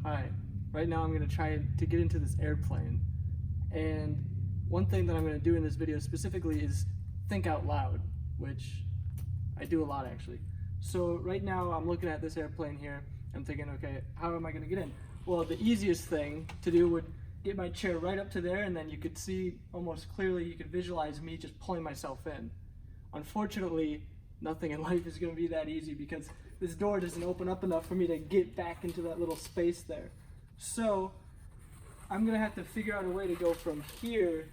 Hi, right now I'm going to try to get into this airplane, and one thing that I'm going to do in this video specifically is think out loud, which I do a lot actually. So right now I'm looking at this airplane here, I'm thinking, okay, how am I going to get in? Well, the easiest thing to do would get my chair right up to there, and then you could see almost clearly, you could visualize me just pulling myself in. Unfortunately, nothing in life is going to be that easy because this door doesn't open up enough for me to get back into that little space there. So I'm going to have to figure out a way to go from here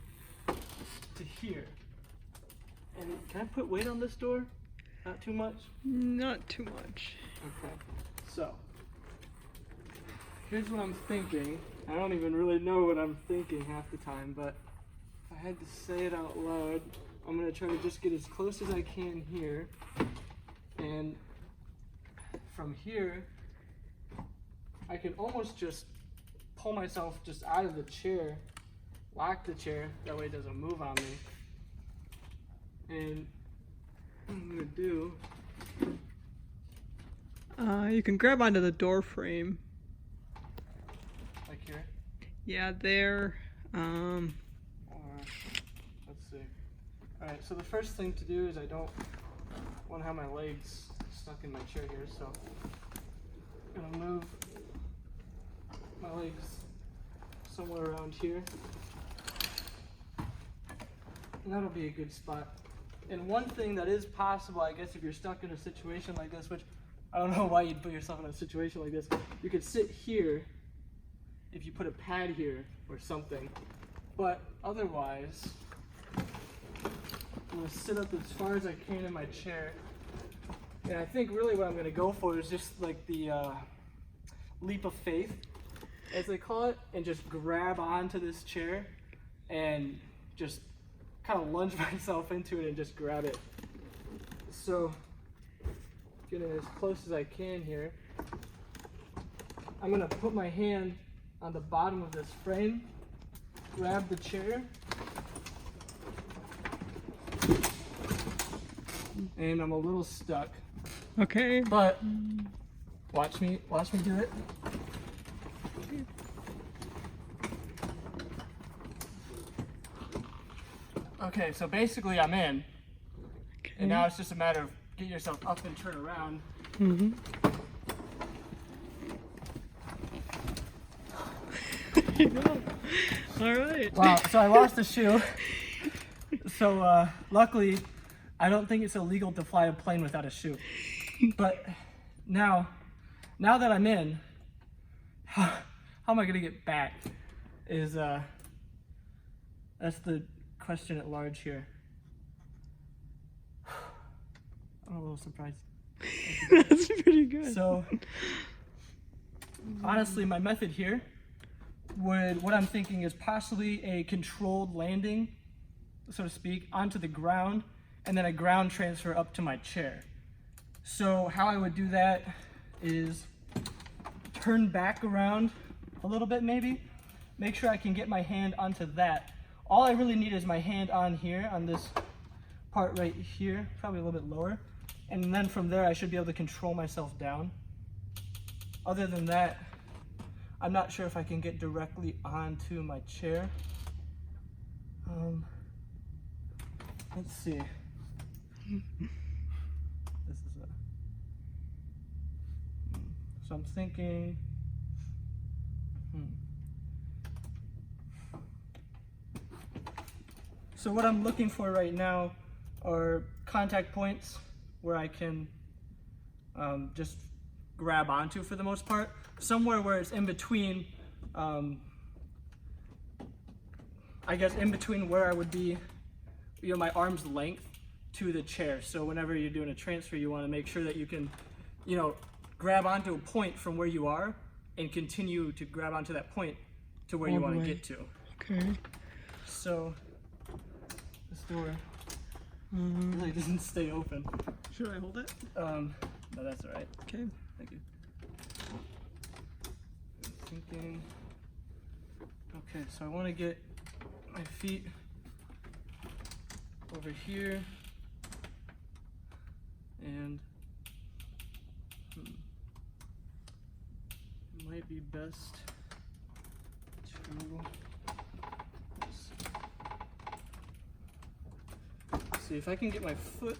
to here. And can I put weight on this door? Not too much? Not too much. Okay. So here's what I'm thinking. I don't even really know what I'm thinking half the time, but if I had to say it out loud, I'm going to try to just get as close as I can here. And from here, I can almost just pull myself just out of the chair, lock the chair, that way it doesn't move on me. And what I'm going to do... You can grab onto the door frame. Like here? Yeah, there. Or, let's see. Alright, so the first thing to do is I don't want to have my legs stuck in my chair here, so I'm going to move my legs somewhere around here. And that'll be a good spot. And one thing that is possible, I guess, if you're stuck in a situation like this, which I don't know why you'd put yourself in a situation like this, you could sit here if you put a pad here or something. But otherwise, I'm going to sit up as far as I can in my chair. And I think really what I'm going to go for is just like the leap of faith, as they call it, and just grab onto this chair and just kind of lunge myself into it and just grab it. So, getting as close as I can here, I'm going to put my hand on the bottom of this frame, grab the chair, and I'm a little stuck. Okay. But watch me do it. Okay, so basically I'm in. Okay. And now it's just a matter of get yourself up and turn around. Mm-hmm. All right. Wow, so I lost a shoe. So luckily, I don't think it's illegal to fly a plane without a shoe. But now that I'm in, how am I gonna get back? Is that's the question at large here. I'm a little surprised. That's pretty good. So honestly, my method here what I'm thinking is possibly a controlled landing, so to speak, onto the ground, and then a ground transfer up to my chair. So how I would do that is turn back around a little bit maybe, make sure I can get my hand onto that. All I really need is my hand on here, on this part right here, probably a little bit lower, and then from there I should be able to control myself down. Other than that, I'm not sure if I can get directly onto my chair. Let's see. This is so I'm thinking, So what I'm looking for right now are contact points where I can just grab onto for the most part. Somewhere where it's in between, I guess in between where I would be, my arm's length to the chair. So whenever you're doing a transfer, you want to make sure that you can, grab onto a point from where you are and continue to grab onto that point to where you want to get to. Okay. So this door really doesn't stay open. Should I hold it? No, that's all right. Okay. Thank you. Thinking. Okay, so I want to get my feet over here and might be best to see if I can get my foot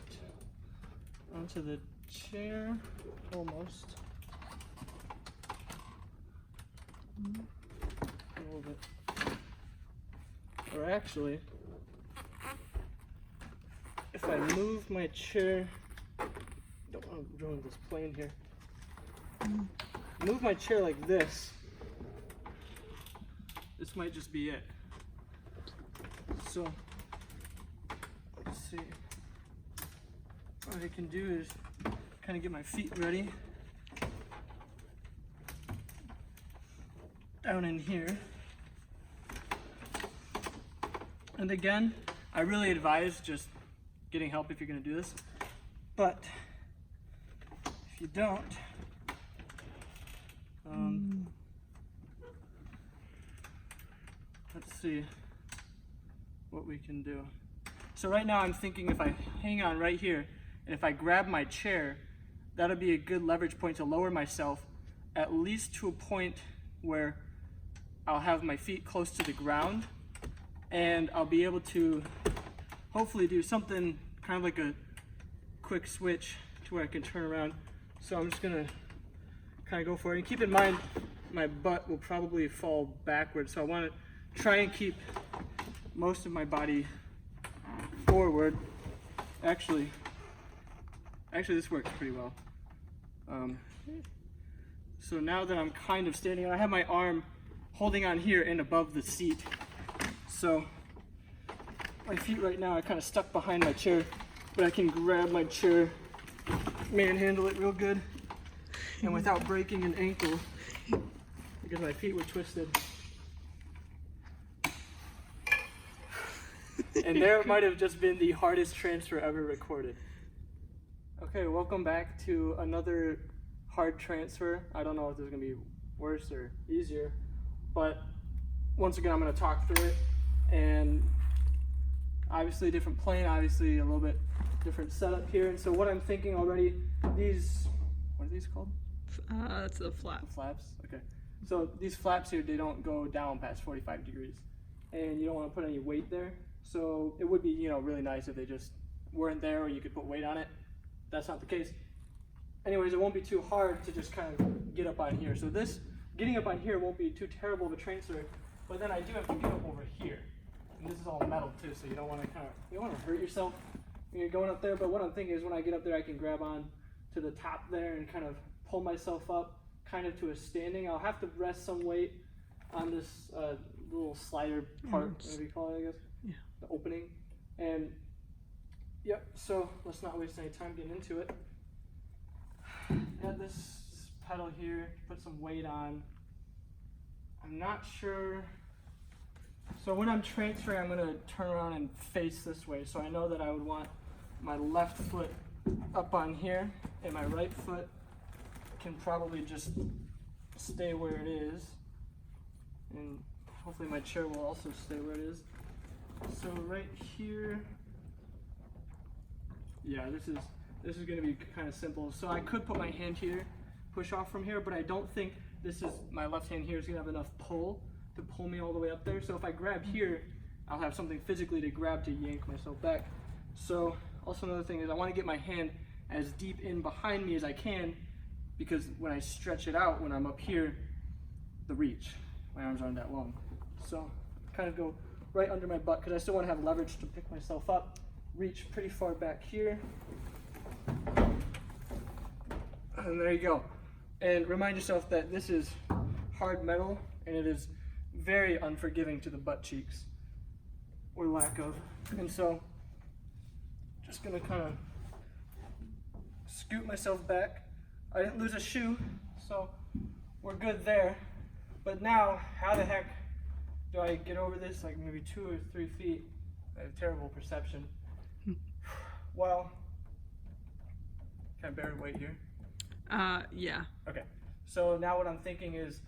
onto the chair, almost. A little bit. Or actually, if I move my chair, don't want to ruin this plane here. Move my chair like this. This might just be it. So, let's see. What I can do is kind of get my feet ready. Down in here. And again, I really advise just getting help if you're going to do this. But if you don't, let's see what we can do. So right now I'm thinking if I hang on right here and if I grab my chair, that'll be a good leverage point to lower myself at least to a point where I'll have my feet close to the ground and I'll be able to hopefully do something kind of like a quick switch to where I can turn around. So I'm just gonna kind of go for it. And keep in mind, my butt will probably fall backwards. So I wanna try and keep most of my body forward. Actually this works pretty well. So now that I'm kind of standing, I have my arm holding on here and above the seat. So my feet right now are kind of stuck behind my chair, but I can grab my chair, manhandle it real good, and without breaking an ankle, because my feet were twisted. And there might have just been the hardest transfer ever recorded. Okay, welcome back to another hard transfer. I don't know if this is going to be worse or easier, but once again I'm going to talk through it. And obviously a different plane, obviously a little bit different setup here. And so what I'm thinking already, these, what are these called? That's the flap. Flaps, okay. So these flaps here, they don't go down past 45 degrees. And you don't want to put any weight there. So it would be, you know, really nice if they just weren't there or you could put weight on it. That's not the case. Anyways, it won't be too hard to just kind of get up on here. So this, getting up on here won't be too terrible of a transfer, but then I do have to get up over here. And this is all metal too, so you don't want to hurt yourself when you're going up there. But what I'm thinking is when I get up there, I can grab on to the top there and kind of pull myself up kind of to a standing. I'll have to rest some weight on this little slider part, whatever you call it, I guess. Yeah. The opening. And yep, so let's not waste any time getting into it. Add this pedal here, put some weight on. I'm not sure. So when I'm transferring, I'm gonna turn around and face this way. So I know that I would want my left foot up on here and my right foot can probably just stay where it is. And hopefully my chair will also stay where it is. So right here, yeah, this is gonna be kind of simple. So I could put my hand here, push off from here, but I don't think my left hand here is gonna have enough pull to pull me all the way up there. So if I grab here, I'll have something physically to grab to yank myself back. So also another thing is I want to get my hand as deep in behind me as I can, because when I stretch it out, when I'm up here, the reach, my arms aren't that long. So kind of go right under my butt because I still want to have leverage to pick myself up. Reach pretty far back here. And there you go. And remind yourself that this is hard metal and it is very unforgiving to the butt cheeks, or lack of. And so, just gonna kind of scoot myself back. I didn't lose a shoe, so we're good there. But now, how the heck do I get over this, like maybe 2 or 3 feet? I have terrible perception. Well, can I bear weight here? Yeah. Okay, so now what I'm thinking is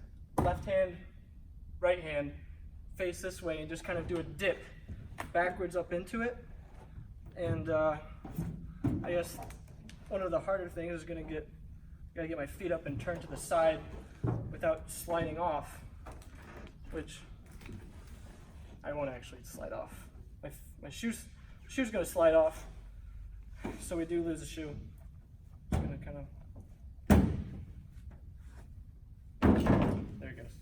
left hand, right hand, face this way and just kind of do a dip backwards up into it. And I guess one of the harder things is gotta get my feet up and turn to the side with without sliding off, which I won't actually slide off. My shoe's gonna slide off, so we do lose a shoe. Just gonna kind of, there it goes.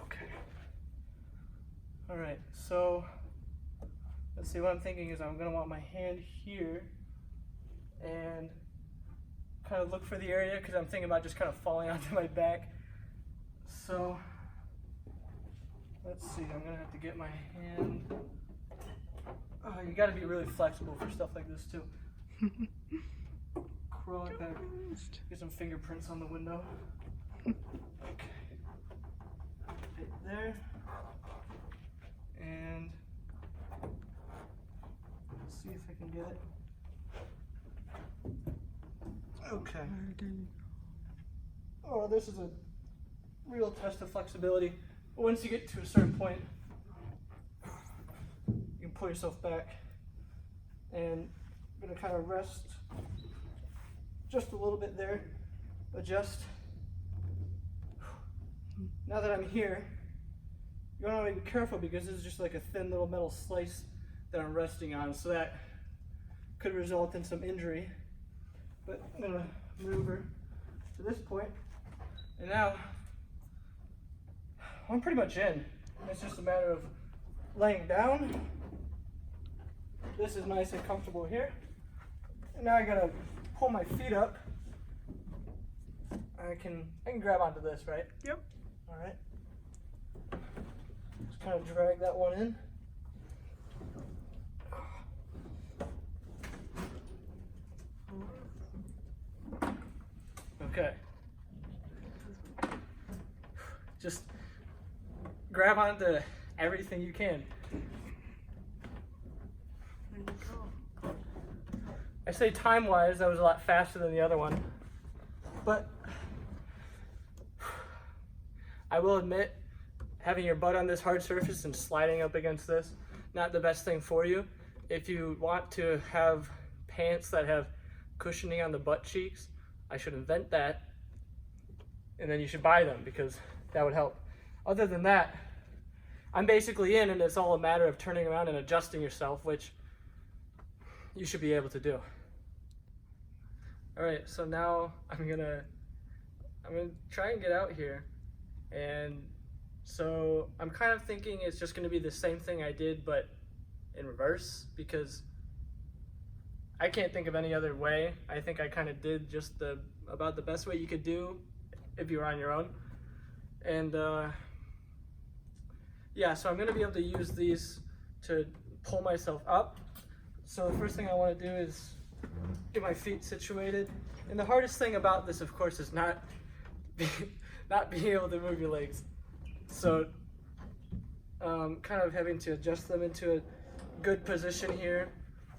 Okay. All right, so let's see, what I'm thinking is I'm gonna want my hand here and kind of look for the area, because I'm thinking about just kind of falling onto my back. So let's see, I'm gonna have to get my hand. Oh, you gotta be really flexible for stuff like this too. Crawl it back, get some fingerprints on the window. Okay, right there. And let's see if I can get it. Okay. Oh, this is a real test of flexibility. Once you get to a certain point, you can pull yourself back, and I'm gonna kind of rest just a little bit there, adjust. Now that I'm here, you want to be careful because this is just like a thin little metal slice that I'm resting on, so that could result in some injury. But I'm gonna maneuver to this point, and now I'm pretty much in. It's just a matter of laying down. This is nice and comfortable here. And now I gotta pull my feet up. I can grab onto this, right? Yep. All right. Just kind of drag that one in. Okay. Just grab onto everything you can. There you go. I say time-wise, that was a lot faster than the other one, but I will admit, having your butt on this hard surface and sliding up against this, not the best thing for you. If you want to have pants that have cushioning on the butt cheeks, I should invent that, and then you should buy them, because that would help. Other than that, I'm basically in, and it's all a matter of turning around and adjusting yourself, which you should be able to do. All right, so now I'm gonna try and get out here, and so I'm kind of thinking it's just gonna be the same thing I did, but in reverse, because I can't think of any other way. I think I kind of did just about the best way you could do if you were on your own. And yeah, so I'm gonna be able to use these to pull myself up. So the first thing I wanna do is get my feet situated. And the hardest thing about this, of course, is not being able to move your legs. So kind of having to adjust them into a good position here.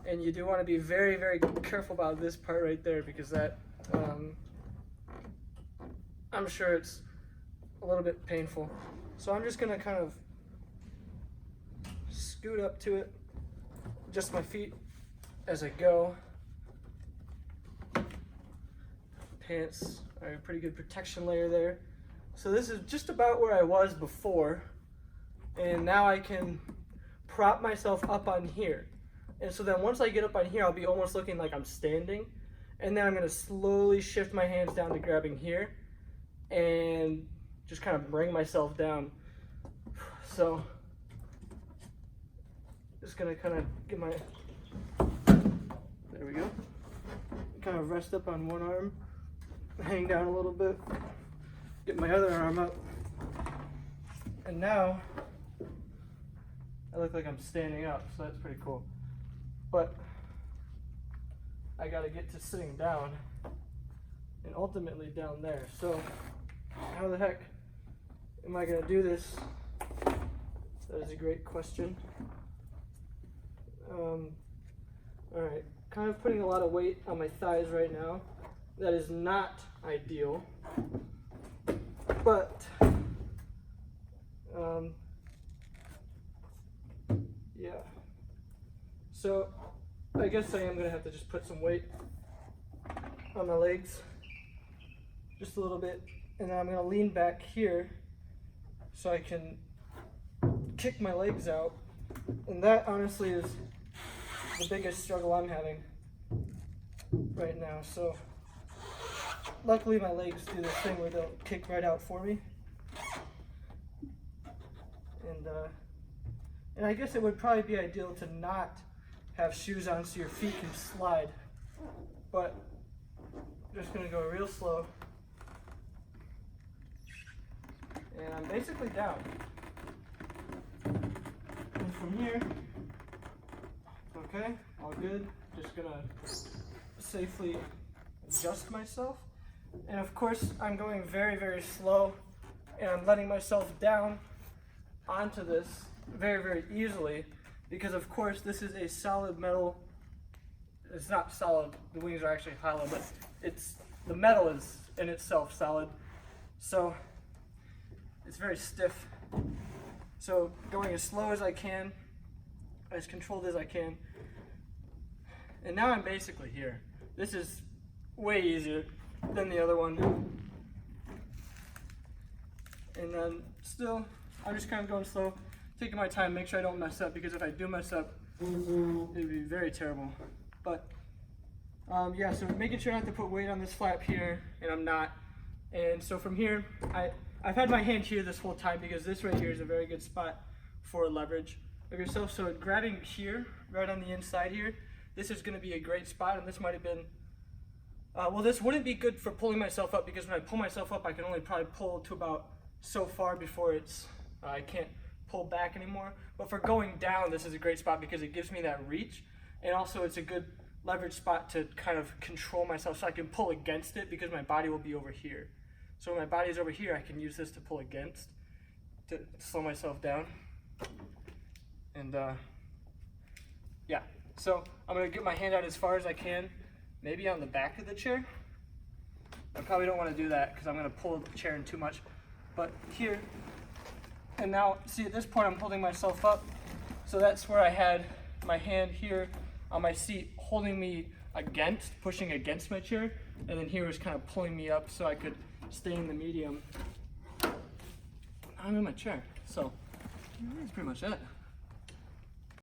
And you do want to be very, very careful about this part right there, because that, I'm sure it's a little bit painful. So I'm just gonna kind of scoot up to it, adjust my feet as I go. Pants are a pretty good protection layer there. So this is just about where I was before, and now I can prop myself up on here. And so then once I get up on here, I'll be almost looking like I'm standing, and then I'm gonna slowly shift my hands down to grabbing here and just kind of bring myself down. So just gonna kind of get my, there we go. Kind of rest up on one arm, hang down a little bit, get my other arm up, and now I look like I'm standing up, so that's pretty cool. But I gotta get to sitting down and ultimately down there. So how the heck am I gonna do this? That is a great question. Alright, kind of putting a lot of weight on my thighs right now. That is not ideal. But yeah. So I guess I am gonna have to just put some weight on my legs, just a little bit, And then I'm gonna lean back here so I can kick my legs out. And that honestly is the biggest struggle I'm having right now. So luckily my legs do this thing where they'll kick right out for me. And I guess it would probably be ideal to not have shoes on so your feet can slide. But I'm just gonna go real slow. And I'm basically down. And from here, okay, all good. Just gonna safely adjust myself. And of course, I'm going very, very slow, and I'm letting myself down onto this very, very easily, because of course this is a solid metal. It's not solid, the wings are actually hollow, but the metal is in itself solid. So it's very stiff. So going as slow as I can, as controlled as I can. And now I'm basically here. This is way easier than the other one. And then still, I'm just kind of going slow, taking my time, make sure I don't mess up, because if I do mess up, it'd be very terrible. But yeah, so making sure not to put weight on this flap here, and I'm not. And so from here, I've had my hand here this whole time because this right here is a very good spot for leverage of yourself. So grabbing here, right on the inside here, this is going to be a great spot, and this might have been, well, this wouldn't be good for pulling myself up, because when I pull myself up, I can only probably pull to about so far before I can't pull back anymore. But for going down, this is a great spot because it gives me that reach, and also it's a good leverage spot to kind of control myself so I can pull against it, because my body will be over here. So when my body is over here, I can use this to pull against, to slow myself down. And yeah, so I'm gonna get my hand out as far as I can, maybe on the back of the chair. I probably don't wanna do that because I'm gonna pull the chair in too much. But here, and now, see, at this point I'm holding myself up. So that's where I had my hand here on my seat holding me against, pushing against my chair. And then here was kind of pulling me up so I could stay in the medium. I'm in my chair, so that's pretty much it.